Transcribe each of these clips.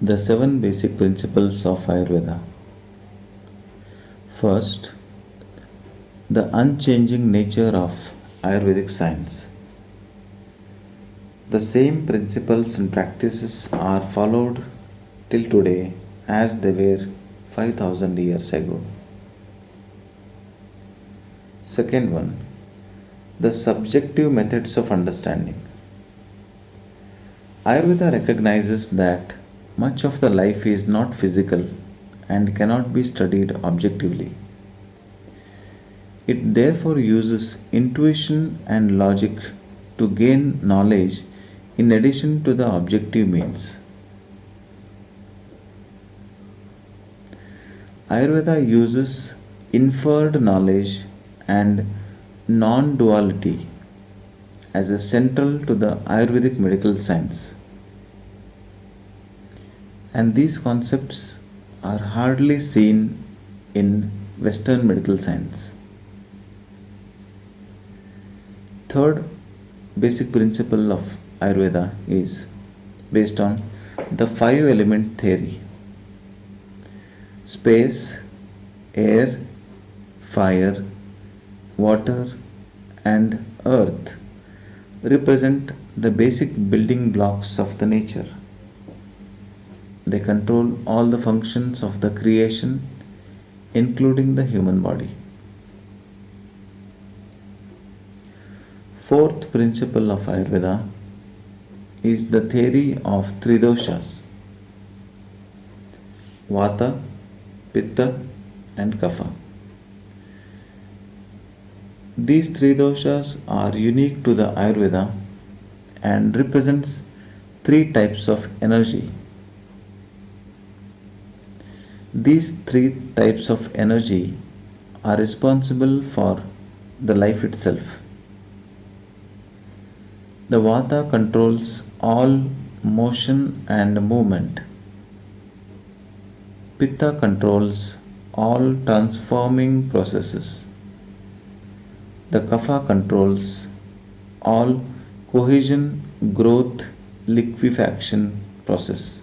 The seven basic principles of Ayurveda. First, the unchanging nature of Ayurvedic science. The same principles and practices are followed till today as they were 5000 years ago. Second one, the subjective methods of understanding. Ayurveda recognizes that much of the life is not physical and cannot be studied objectively. It therefore uses intuition and logic to gain knowledge in addition to the objective means. Ayurveda uses inferred knowledge and non duality as a central to the Ayurvedic medical science. And these concepts are hardly seen in Western medical science. Third basic principle of Ayurveda is based on the five element theory: space, air, fire, water, and earth represent the basic building blocks of the nature. They control all the functions of the creation, including the human body. Fourth principle of Ayurveda is the theory of three doshas: Vata, Pitta, and Kapha. These three doshas are unique to the Ayurveda and represents three types of energy. These three types of energy are responsible for the life itself. The Vata controls all motion and movement. Pitta controls all transforming processes. The Kapha controls all cohesion, growth, liquefaction process.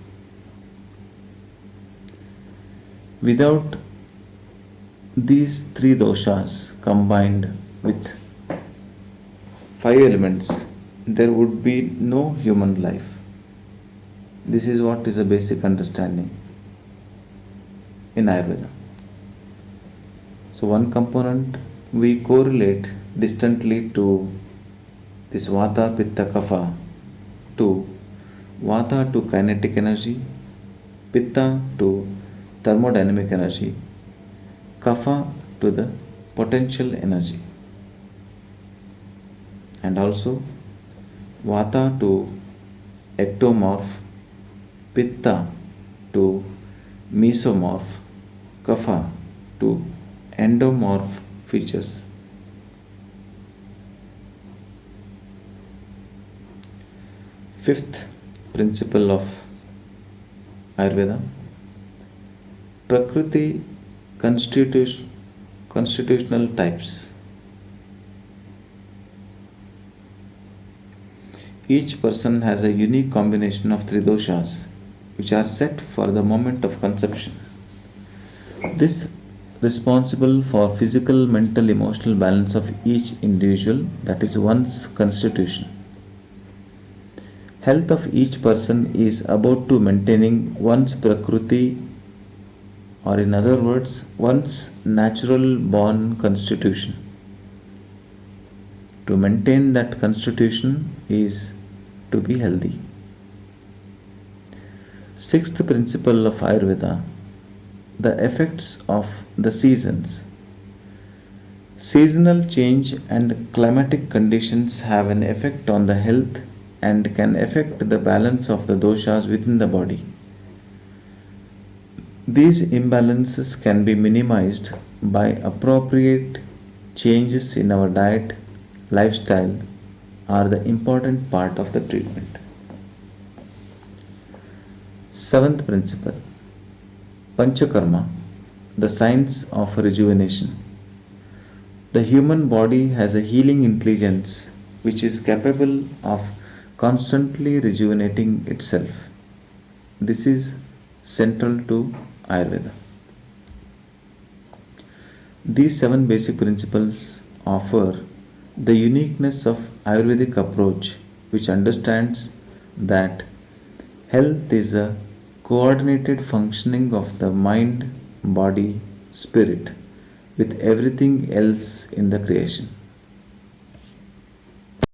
Without these three doshas combined with five elements, there would be no human life. This is what is a basic understanding in Ayurveda. So, one component we correlate distantly to this Vata, Pitta, Kapha to Vata to kinetic energy, Pitta to thermodynamic energy, Kapha to the potential energy, and also Vata to ectomorph, Pitta to mesomorph, Kapha to endomorph features. Fifth principle of Ayurveda: Prakriti constitutional types. Each person has a unique combination of three doshas which are set for the moment of conception. This responsible for physical, mental, emotional balance of each individual, that is one's constitution. Health of each person is about to maintaining one's prakriti, or in other words, one's natural born constitution. To maintain that constitution is to be healthy. Sixth principle of Ayurveda: the effects of the seasons. Seasonal change and climatic conditions have an effect on the health and can affect the balance of the doshas within the body. These imbalances can be minimized by appropriate changes in our diet, lifestyle are the important part of the treatment. Seventh principle: Panchakarma, the science of rejuvenation. The human body has a healing intelligence which is capable of constantly rejuvenating itself. This is central to Ayurveda. These seven basic principles offer the uniqueness of Ayurvedic approach, which understands that health is a coordinated functioning of the mind, body, spirit with everything else in the creation.